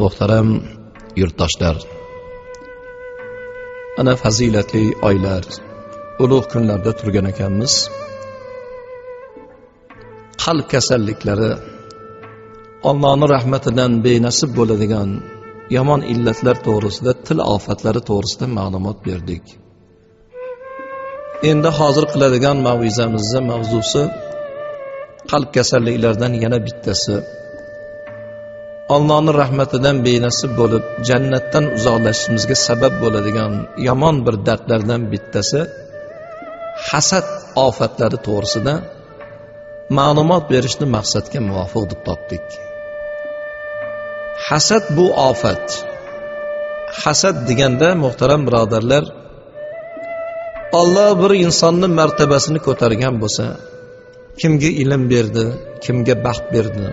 Muhtaram yurtdoshlar, ana fazilatli oylar, ulug' kunlarda turgan ekanmiz. Qalb kasalliklari, Allohning rahmatidan benasib bo'ladigan yomon illatlar to'g'risida, til ofatlari to'g'risida ma'lumot berdik. Endi hozir qiladigan mav'izamizning mavzusi qalb kasalliklaridan yana bittasi. Allohning rahmatidan benasib bo'lib jannatdan uzoqlashishimizga sabab bo'ladigan yomon bir dardlardan bittasi hasad ofatlari to'g'risida ma'lumot berishni maqsadga muvofiq deb topdik. Hasad bu ofat. Hasad deganda muhtaram birodarlar, Alloh bir insonning martabasini ko'targan bo'lsa, kimga ilm berdi, kimga baxt berdi,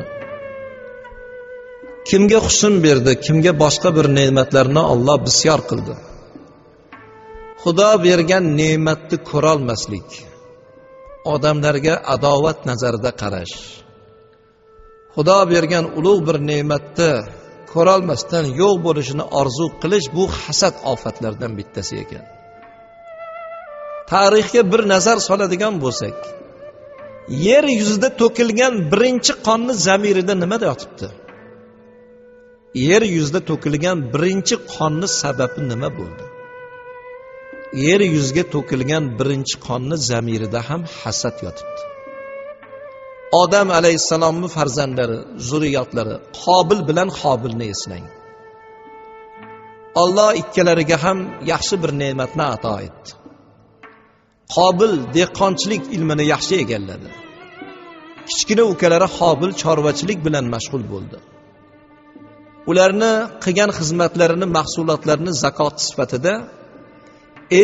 kimga husn berdi, kimga boshqa bir ne'matlarni Alloh bisyor qildi. Xudo bergan ne'matni ko'ra olmaslik, odamlarga adovat nazarida qarash, Xudo bergan ulug' bir ne'matni ko'ra olmasdan yo'q bo'lishini orzu qilish, bu hasad ofatlaridan bittasi ekan. Tarixga bir nazar soladigan bo'lsak, yer yuzida to'kilgan birinchi qonni zamirida nima yotibdi? Yer yuzida to'kilgan birinchi qonni sababi nima bo'ldi? Yer yuziga to'kilgan birinchi qonni zamirida ham hasad yotibdi. Odam alayhissalomning farzandlari, zurriyotlari Qobil bilan Hobilni eslang. Alloh ikkalariga ham yaxshi bir ne'matni ato etdi. Qobil dehqonchilik ilmini yaxshi egalladi. Kichkina ukalari Hobil chorvachilik bilan mashg'ul bo'ldi. Ularni qilgan xizmatlarini, mahsulotlarini zakot sifatida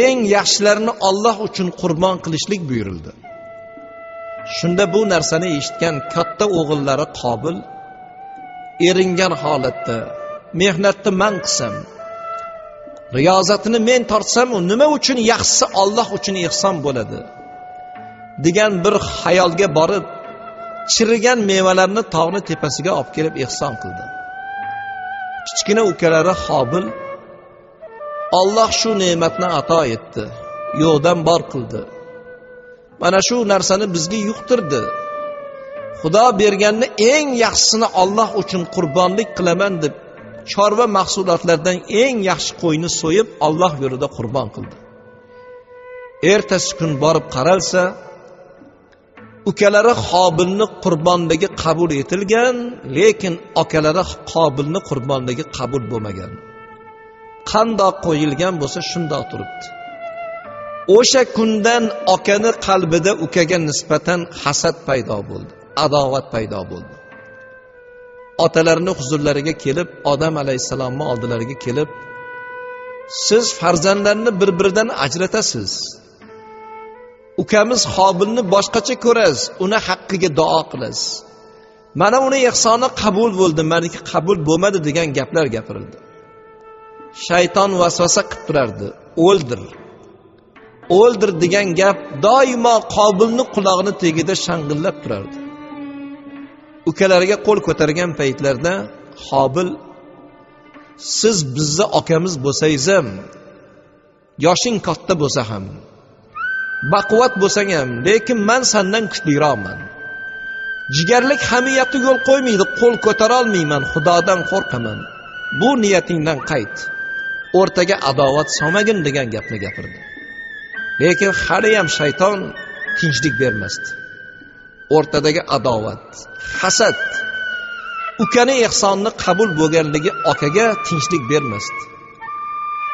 eng yaxshilarini Alloh uchun qurbon qilishlik buyurildi. Shunda bu narsani eshitgan katta o'g'illari Qobil eringan holatda, mehnatni men qilsam, riyozatini men tortsam, u nima uchun yaxshisi Alloh uchun ehson bo'ladi degan bir xayolga borib, chirigan mevalarni tog'ni tepasiga olib kelib ehson qildi. Kichkina ukalari Hobil Alloh shu ne'matni ato etdi, yo'qdan bor qildi. Mana shu narsani bizga yuqtirdi. Xudo berganni eng yaxshisini Alloh uchun qurbonlik qilaman deb chorva mahsulotlardan eng yaxshi qo'yni so'yib Alloh yo'lida qurbon qildi. Ertasi kun borib qaralsa, ukalari Qobilni qurbonligi qabul etilgan, lekin akalari Qobilni qurbonligi qabul bo'lmagan. Qandoq qo'yilgan bo'lsa shundoq turibdi. O'sha kundan akani qalbida ukaga nisbatan hasad paydo bo'ldi, adovat paydo bo'ldi. Otalarining huzurlariga kelib, Odam alayhissalomning oldilariga kelib, siz farzandlarni bir-biridan ajratasiz. Ukamiz Qobilni boshqacha ko'rasiz, uni haqqiga duo qilasiz. Mana uni ehsoni qabul bo'ldi, meniki qabul bo'lmadi degan gaplar gapirildi. Shayton vasvasa qilib turardi, o'ldir. O'ldir degan gap doimo Qobilni qulog'ini tagida shang'illab turardi. Ukalariga qo'l ko'targan paytlarda Qobil, siz bizni akamiz bo'lsangiz ham, yoshing katta bo'lsa ham, baquvvat bo'lsang ham, lekin men sendan kuchliroqman. Jigarlik hamiyatga yo'l qo'ymaydi, qo'l ko'tara olmayman, Xudodan qo'rqaman. Bu niyatingdan qayt. O'rtaga adovat solmagin degan gapni gapirdi. Lekin hali ham shayton tinchlik bermasdi. O'rtadagi adovat, hasad, ukani ehsonni qabul bo'lganligi akaga tinchlik bermasdi.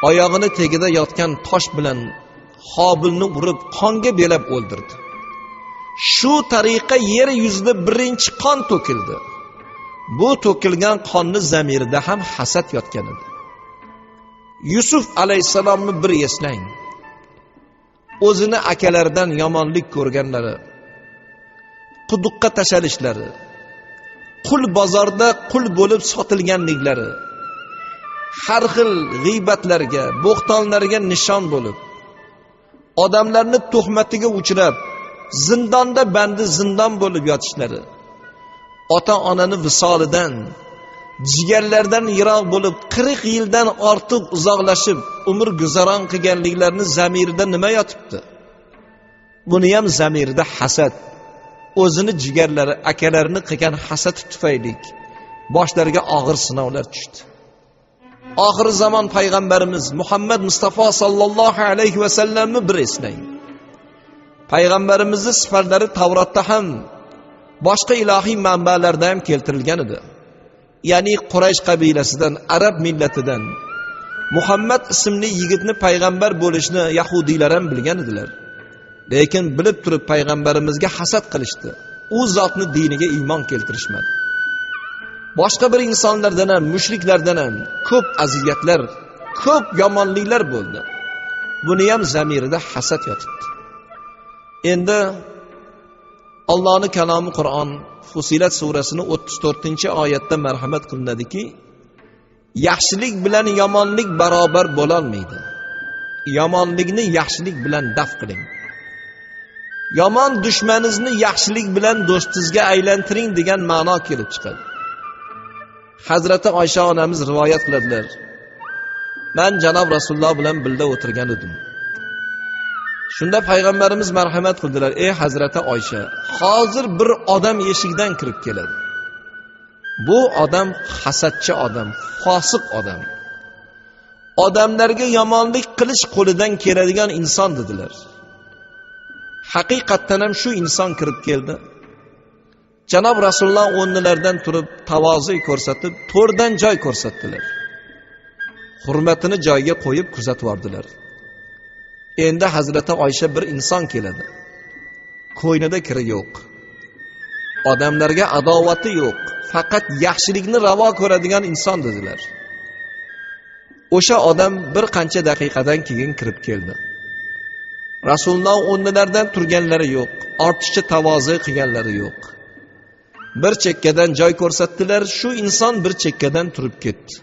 Oyog'ini tagida yotgan tosh bilan Qobilni urib qonga belab o'ldirdi. Shu tariqa yer yuzida birinchi qon to'kildi. Bu to'kilgan qonni zamirida ham hasad yotgan edi. Yusuf alayhissalomni bir eslang. O'zini akalaridan yomonlik ko'rganlari, quduqqa tashalishlari, qul bozorda qul bo'lib sotilganliklari, har xil g'iybatlarga, bo'xtonlarga nishon bo'lib, odamlarni tuhmatiga uchrab, zindonda bandi zindon bo'lib yotishlari, ota onani visolidan, jigarlardan yiroq bo'lib 40 yildan ortiq uzoqlashib umr guzaron qilganliklarini zamirida nima yotibdi? Buni ham zamirida hasad, o'zini jigarlari, akalarini qilgan hasad tufayli boshlariga og'ir sinovlar tushdi. Oxir zamon payg'ambarimiz Muhammad Mustafa sallallohu alayhi va sallamni bir eslang. Payg'ambarimizning sifatlari Tavrotda ham, boshqa ilohiy manbalarda ham keltirilgan edi. Ya'ni Quraysh qabilasidan, arab millatidan Muhammad ismli yigitni payg'ambar bo'lishini yahudiylar ham bilgan edilar. Lekin bilib turib payg'ambarimizga hasad qilishdi. U zotni diniga iymon keltirishmadi. Boshqa bir insonlardan ham, mushriklardan ham ko'p aziyatlar, ko'p yomonliklar bo'ldi. Buni ham zamirida hasad yotibdi. Endi Allohning kalomi Qur'on Fusilat surasining 34-oyatda marhamat qilinadiki, yaxshilik bilan yomonlik barobar bo'la olmaydi. Yomonlikni yaxshilik bilan daf qiling. Yomon dushmaningizni yaxshilik bilan do'stingizga aylantiring degan ma'no kelib chiqadi. Hazrati Oysha onamiz rivoyat qiladilar. Men janob Rasululloh bilan birga o'tirgan edim. Shunda payg'ambarimiz marhamat qildilar: "Ey Hazrati Oysha, hozir bir odam eshikdan kirib keladi. Bu odam hasadchi odam, fosiq odam. Odamlarga yomonlik qilish qo'lidan keladigan inson" dedilar. Haqiqatdan ham shu inson kirib keldi. Janob Rasululloh o'rnilardan turib tavozi ko'rsatib, to'rdan joy ko'rsatdilar. Hurmatini joyiga qo'yib kuzatib bordilar. Endi Hazrati Oysha bir inson keladi. Ko'ynida kiri yo'q. Odamlarga adovati yo'q, faqat yaxshilikni ravo ko'radigan inson dedilar. O'sha odam bir qancha daqiqadan keyin kirib keldi. Rasululloh o'rnilaridan turganlari yo'q, ortiqcha tavozi qilganlari yo'q. Bir chekkadan joy ko'rsatdilar, shu inson bir chekkadan turib ketdi.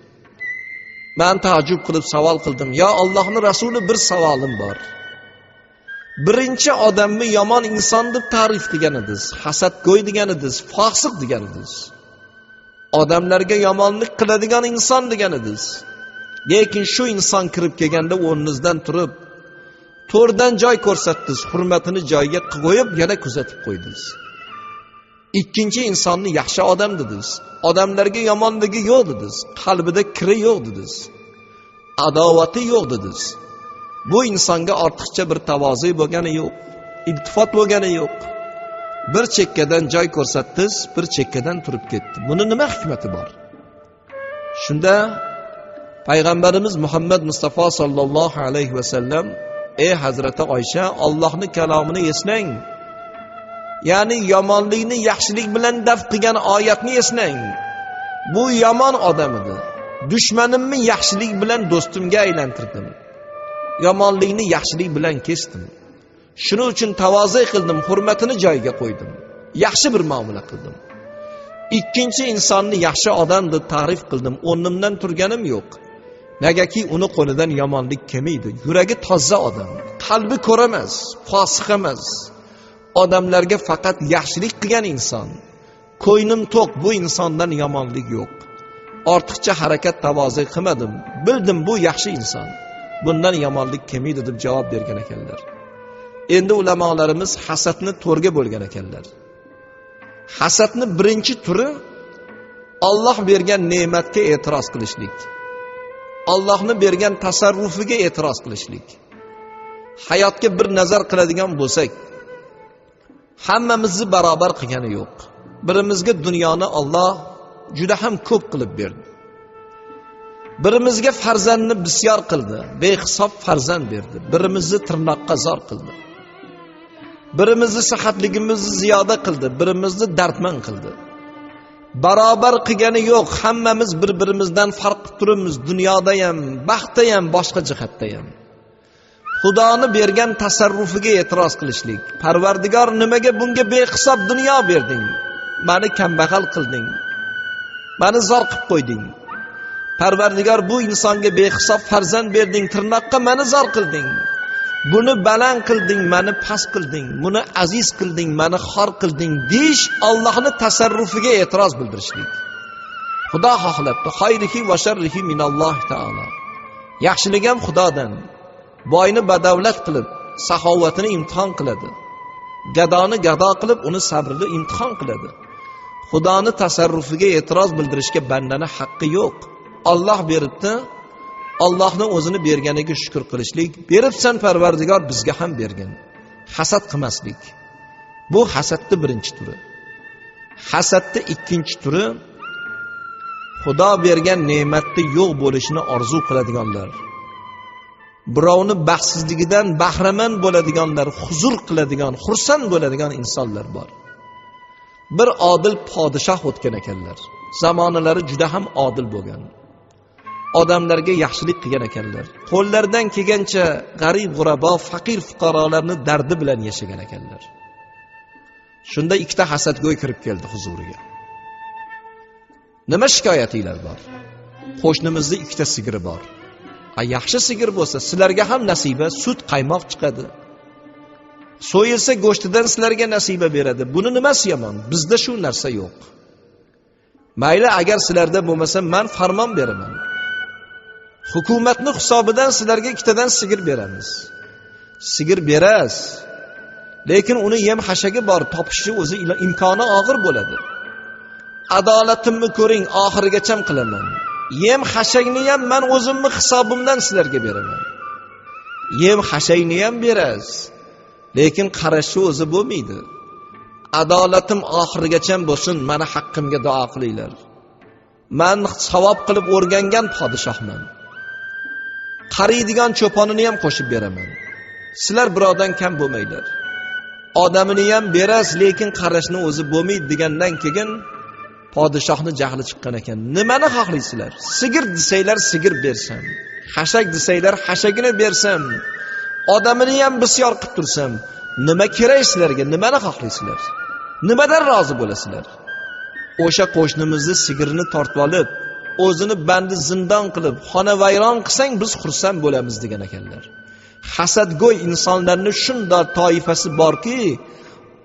Men taajjub qilib savol qildim: "Ya Allohning rasuli, bir savolim bor. Birinchi odamni yomon inson deb ta'rif qilgan edingiz, hasadgo'y degan edingiz, fosiq degan edingiz. Odamlarga yomonlik qiladigan inson degan edingiz. Lekin shu inson kirib kelganda o'rningizdan turib, to'rdan joy ko'rsatdingiz, hurmatini joyiga qo'yib yana kuzatib qo'ydingiz. Ikkinchi insonni yaxshi odam dedingiz, odamlarga yomonligi yo'q dedingiz, qalbida kiri yo'q dedingiz, adovati yo'q dedingiz. Bu insonga ortiqcha bir tavozi bo'lgani yo'q, iltifot bo'lgani yo'q. Bir chekkadan joy ko'rsatdingiz, bir chekkadan turib ketdi. Buni nima hikmati bor?" Shunda payg'ambarimiz Muhammad Mustafa sallallohu alayhi va sallam: "Ey Hazrati Oysha, Allohning kalomini eslang. Ya'ni yomonlikni yaxshilik bilan daf qilgan oyatni eslang. Bu yomon odam edi. Dushmanimni yaxshilik bilan do'stimga aylantirdim. Yomonlikni yaxshilik bilan kesdim. Shuning uchun tavozi qildim, hurmatini joyiga qo'ydim. Yaxshi bir muomala qildim. Ikkinchi insonni yaxshi odam deb ta'rif qildim. O'rnimdan turganim yo'q. Negaki uni qo'lidan yomonlik kelmaydi. Yuragi toza odam, qalbi ko'ramas, fosiq emas. Odamlarga faqat yaxshilik qilgan inson. Ko'ynim to'q, bu insondan yomonlik yo'q. Ortiqcha harakat tavozi qilmadim. Bildim bu yaxshi inson. Bundan yomonlik kelmaydi" deb javob bergan ekanlar. Endi ulamolarimiz hasadni to'rga bo'lgan ekanlar. Hasadni birinchi turi Alloh bergan ne'matga e'tiroz qilishlik. Allohning bergan tasarrufiga e'tiroz qilishlik. Hayotga bir nazar qiladigan bo'lsak, hammamizni barobar qilgani yo'q. Birimizga dunyoni Alloh juda ham ko'p qilib berdi. Birimizga farzandni bisyor qildi, behisob farzand berdi. Birimizni tirnoqqa zor qildi. Birimizni sihatligimizni ziyoda qildi, birimizni dardmand qildi. Barobar qilgani yo'q. Hammamiz bir-birimizdan farq qilib turibmiz, dunyoda ham, baxtda ham, boshqa jihatda ham. Xudoni bergan tasarrufiga e'tiroz qilishlik. Parvardigor, nimaga bunga behisob dunyo berding? Meni kambag'al qilding. Meni zor qilib qo'yding. Parvardigor, bu insonga behisob farzand berding, tirnoqqa meni zor qilding. Buni baland qilding, meni past qilding. Buni aziz qilding, meni xor qilding deyish Allohning tasarrufiga e'tiroz bildirishlik. Xudo xohlabdi, xayrihi va sharrihi minalloh taolo. Yaxshilik ham Xudodan. Boyni badavlat qilib, saxovatini imtihon qiladi. Gadoni gado qilib, uni sabrini imtihon qiladi. Xudoni tasarrufiga e'tiroz bildirishga bandani haqqi yo'q. Alloh beribdi, Allohning o'zini berganiga shukr qilishlik. Beribsan Parvardigor, bizga ham bergin. Hasad qilmaslik. Bu hasadning birinchi turi. Hasadning ikkinchi turi Xudo bergan ne'matni yo'q bo'lishini orzu qiladiganlar. Birovni baxtsizligidan bahramand bo'ladiganlar, huzur qiladigan, xursand bo'ladigan insonlar bor. Bir odil podshoh o'tgan ekanlar. Zamonalari juda ham odil bo'lgan. Odamlarga yaxshilik qilgan ekanlar. Qo'llaridan kelgancha g'arib, g'urabo, faqir fuqarolarni dardi bilan yashagan ekanlar. Shunda ikkita hasadgo'y kirib keldi huzuriga. Nima shikoyatinglar bor? Qo'shnimizda ikkita sigiri bor. Yaxshi sigir bo'lsa, sizlarga ham nasiba, sut, qaymoq chiqadi. So'yilsa go'shtidan sizlarga nasiba beradi. Buni nimasi yomon? Bizda shu narsa yo'q. Mayli, agar sizlarda bo'lmasa, men farmon beraman. Hukumatning hisobidan sizlarga ikkitadan sigir beramiz. Sigir berasiz. Lekin uni yem hashagi bor, topishi o'zi imkoni og'ir bo'ladi. Adolatimni ko'ring, oxirigacha qilaman. Yem hashagni ham men o'zimni hisobimdan sizlarga beraman. Yem hashagni ham berasiz. Lekin qarashni o'zi bo'lmaydi. Adolatim oxirigacha bo'lsin, meni haqqimga duo qilinglar. Men savob qilib o'rgangan podshohman. Qariydigan cho'ponini ham qo'shib beraman. Sizlar birodan kam bo'lmaylar. Odamini ham berasiz, lekin qarashni o'zi bo'lmaydi degandan keyin podshohni jahli chiqqan ekan. Nimani xohlaysizlar? Sigir desanglar sigir bersam, hashak desanglar hashagini bersam, odamini ham bisyor qilib tursam, nima kerak sizlarga? Nimani xohlaysizlar? Nimadan rozi bo'lasizlar? O'sha qo'shnimizni sigirini tortib olib, o'zini bandi zindon qilib, xonavayron qilsang biz xursand bo'lamiz degan ekanlar. Hasadgo'y insonlarning shunday toifasi borki,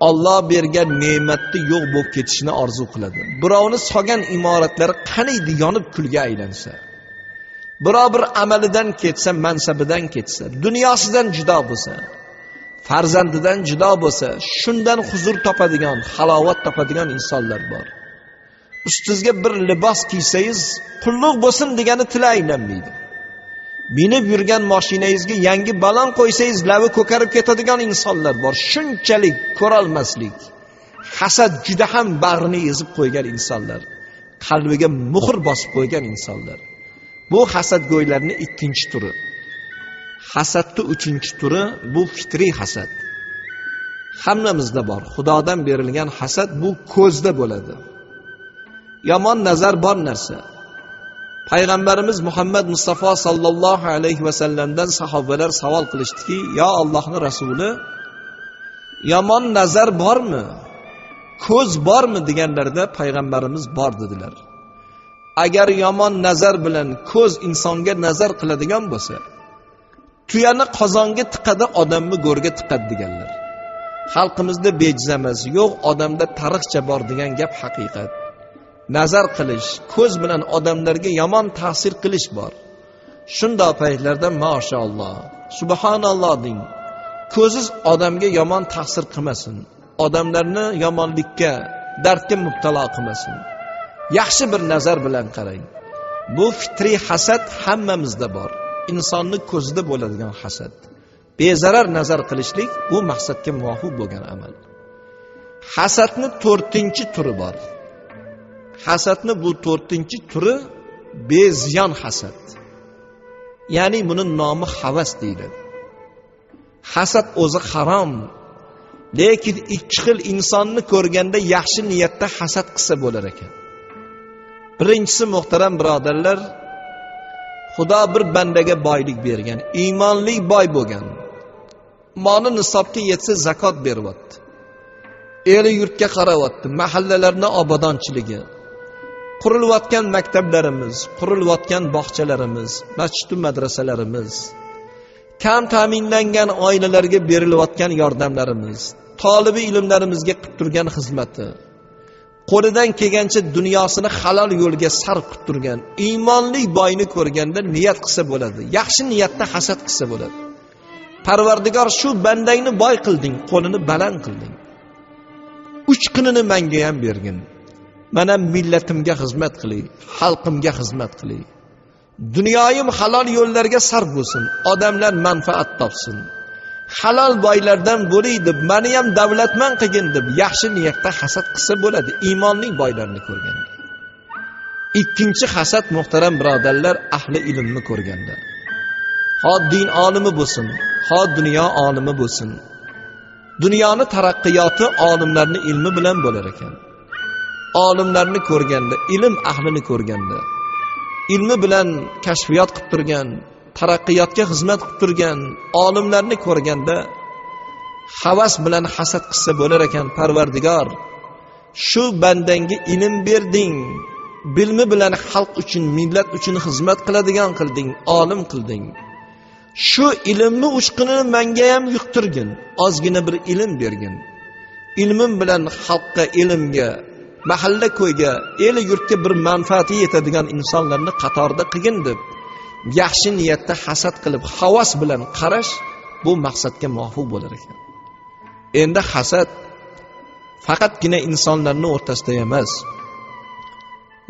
Alloh bergan ne'matni yo'q bo'lib ketishini orzu qiladi. Birovni solgan imoratlari qaniydi yonib kulga aylansa, biror bir amalidan ketsa, mansabidan ketsa, dunyosidan judo bo'lsa, farzandidan judo bo'lsa, shundan huzur topadigan, halovat topadigan insonlar bor. Ustingizga bir libos kiysangiz, qulluq bo'lsin degani tili aylanmaydi. Binib yurgan mashinangizga yangi balon qo'ysangiz, lavi ko'karib ketadigan insonlar bor. Shunchalik ko'rolmaslik, hasad juda ham bag'rini ezib qo'ygan insonlar, qalbiga muhr bosib qo'ygan insonlar. Bu hasadgo'ylarning ikkinchi turi. Hasadning uchinchi turi bu fitriy hasad. Hammamizda bor. Xudodan berilgan hasad bu ko'zda bo'ladi. Yomon nazar bor narsa. Payg'ambarimiz Muhammad Mustafa sallallohu alayhi va sallamdan sahobalar savol qilishdiki, "Ya Allohning rasuli, yomon nazar bormi? Ko'z bormi?" deganlarda payg'ambarimiz bor dedilar. Agar yomon nazar bilan ko'z insonga nazar qiladigan bo'lsa, tuyani qozonga tiqadi, odamni go'rga tiqadi deganlar. Xalqimizda bejiz emas, yo'q, odamda tariqcha bor degan gap haqiqat. Nazar qilish, ko'z bilan odamlarga yomon ta'sir qilish bor. Shunday paytlarda maşalloh, subhanalloh deng. Ko'ziz odamga yomon ta'sir qilmasin. Odamlarni yomonlikka, dardga mubtalo qilmasin. Yaxshi bir nazar bilan qarang. Bu fitriy hasad hammamizda bor. Insonning ko'zida bo'ladigan hasad. Bezarar nazar qilishlik bu maqsadga muvofiq bo'lgan amal. Hasadning 4-turi bor. Hasadni bu 4-turi beziyon hasad. Ya'ni buning nomi havas deyiladi. Hasad o'zi harom. Lekin ikki xil insonni ko'rganda yaxshi niyatda hasad qilsa bo'lar ekan. Birinchisi, muhtaram birodarlar, Xudo bir bandaga boylik bergan, iymonli boy bo'lgan. Moli nisobga yetsa zakot beryapti. Eli yurtga qarayapti, mahallalarning obodonchiligi, qurilayotgan maktablarimiz, qurilayotgan bog'chalarimiz, masjid va madrasalarimiz, kam ta'minlangan oilalarga berilayotgan yordamlarimiz, tolibi ilmlarimizga qilib turgan xizmati, qo'lidan kelgancha dunyosini halol yo'lga sarf qilib turgan iymonli boyni ko'rganda niyat qilsa bo'ladi, yaxshi niyatda hasad qilsa bo'ladi. Parvardigor, shu bandangni boy qilding, qo'lini baland qilding, 3 kunini menga ham bergin, mana millatimga xizmat qilay, xalqimga xizmat qilay, dunyoyim halol yo'llarga sarf bo'lsin, odamlar manfaat topsin, halol boylardan bo'lay deb, meni ham davlatman qilgin deb yaxshi niyatda hasad qilsa bo'ladi, iymonli boylarni ko'rganda. Ikkinchi hasad, muhtaram birodarlar, ahli ilmni ko'rganda. Ho din olimi bo'lsin, ho dunyo olimi bo'lsin. Dunyoni taraqqiyoti olimlarning ilmi bilan bo'lar ekan. Olimlarni ko'rganda, ilm ahlini ko'rganda, ilmi bilan kashfiyot qilib turgan, taraqqiyotga xizmat qilib turgan olimlarni ko'rganda havas bilan hasad qilsa bo'lar ekan. Parvardigor, shu bandanga ilm berding, bilmi bilan xalq uchun, millat uchun xizmat qiladigan qilding, olim qilding. Shu ilmni uchqinini menga ham yuqtirgin, ozgina bir ilm bergin. Ilmim bilan xalqqa, ilmga, mahalla ko'yga, el yurtga bir manfaati yetadigan insonlarni qatorda qilgin deb yaxshi niyatda hasad qilib, havas bilan qarash, bu maqsadga muvofiq bo'lar ekan. Endi hasad faqatgina insonlarning o'rtasida emas,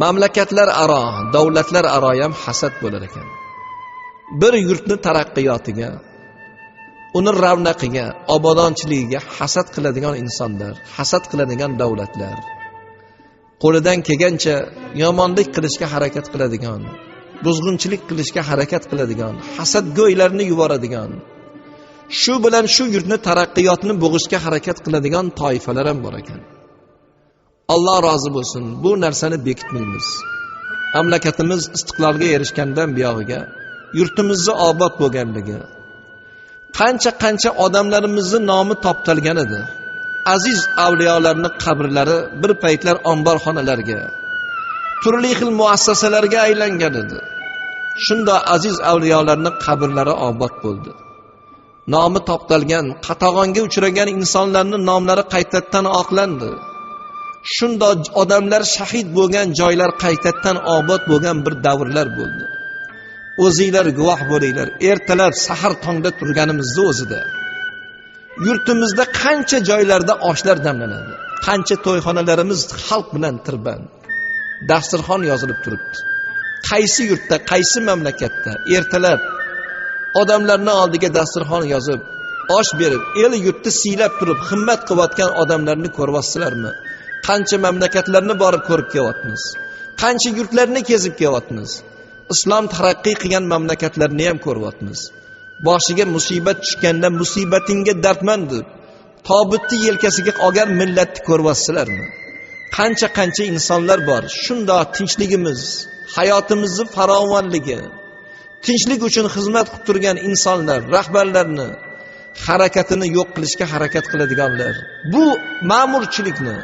mamlakatlar aro, davlatlar aro ham hasad bo'lar ekan. Bir yurtni taraqqiyotiga, uni ravnaqiga, obodonchiligiga hasad qiladigan insonlar, hasad qiladigan davlatlar, qo'lidan kelgancha yomonlik qilishga harakat qiladigan, buzg'unchilik qilishga harakat qiladigan, hasadgo'ylarni yuboradigan, shu bilan shu yurtni taraqqiyotni bo'g'ishga harakat qiladigan toifalar ham bor ekan. Alloh rozi bo'lsin, bu narsani bekitmaymiz. Mamlakatimiz istiqlolga erishgandan buyog'iga, yurtimizni obod bo'lganligi, qancha odamlarimizning nomi toptalgan edi. Aziz avliyolarning qabrlari bir paytlar omborxonalarga, turli xil muassasalarga aylangan edi. Shunda aziz avliyolarning qabrlari obod bo'ldi. Nomi toptalgan, qatag'onga uchragan insonlarning nomlari qaytadan oqlandi. Shunda odamlar shahid bo'lgan joylar qaytadan obod bo'lgan bir davrlar bo'ldi. O'zinglar guvoh bo'linglar, ertalab sahar tongda turganimizda o'zida yurtimizda qancha joylarda oshlar damlanadi, qancha to'yxonalarimiz xalq bilan tirband, dasturxon yozilib turibdi. Qaysi yurtda, qaysi mamlakatda ertalab odamlarning oldiga dasturxon yozib, osh berib, el yurtni siylab turib, himmat qilayotgan odamlarni ko'ryapsizlarmi? Qancha mamlakatlarni borib ko'rib kelyapmiz, qancha yurtlarni kezib kelyapmiz. Islom taraqqiy qilgan mamlakatlarni ham ko'ryapmiz. Boshiga musibat tushganda musibatingga dardman deb tobutni yelkasiga olgan millatni ko'ryapsizlarmi? Qancha insonlar bor. Shunda tinchligimiz, hayotimizning farovonligi, tinchlik uchun xizmat qilib turgan insonlar, rahbarlarni harakatini yo'q qilishga harakat qiladiganlar, bu ma'murchilikni,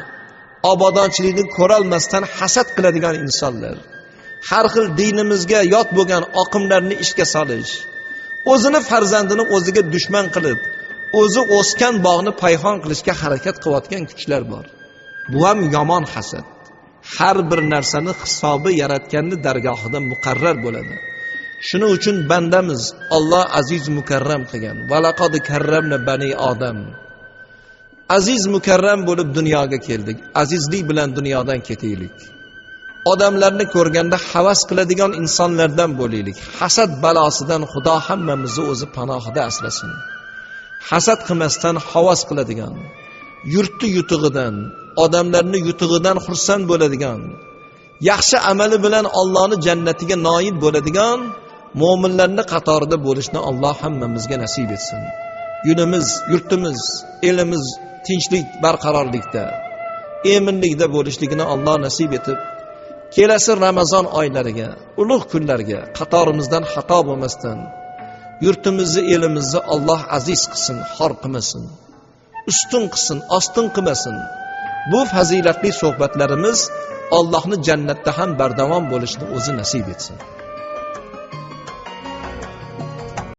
obodonchilikni ko'rolmasdan hasad qiladigan insonlar, har xil dinimizga yot bo'lgan oqimlarni ishga solish, o'zini farzandini o'ziga dushman qilib, o'zi o'sgan bog'ni payhon qilishga harakat qilayotgan kuchlar bor. Bu ham yomon hasad. Har bir narsani hisobi yaratganning dargohida muqarrar bo'ladi. Shuning uchun bandamiz Alloh aziz mukarram qilgan. Valaqad karramna bani odam. Aziz mukarram bo'lib dunyoga keldik. Azizlik bilan dunyodan ketaylik. Odamlarni ko'rganda havas qiladigan insonlardan bo'laylik. Hasad balosidan Xudo hammamizni o'zi panohida asrasin. Hasad qilmasdan havas qiladigan, yurtni yutug'idan, odamlarni yutug'idan xursand bo'ladigan, yaxshi amali bilan Allohning jannatiga noil bo'ladigan mo'minlarning qatorida bo'lishni Alloh hammamizga nasib etsin. Yurtimiz, yurtimiz, elimiz tinchlik, barqarorlikda, eminlikda bo'lishligini Alloh nasib etib, kelasi Ramazon oylariga, ulug' kunlarga qatorimizdan xato bo'lmasdan yurtimizni, elimizni Alloh aziz qilsin, xor qilmasin, ustun qilsin, ostin qilmasin. Bu fazilatli suhbatlarimiz Allohning jannatda ham bardavom bo'lishni o'zi nasib etsin.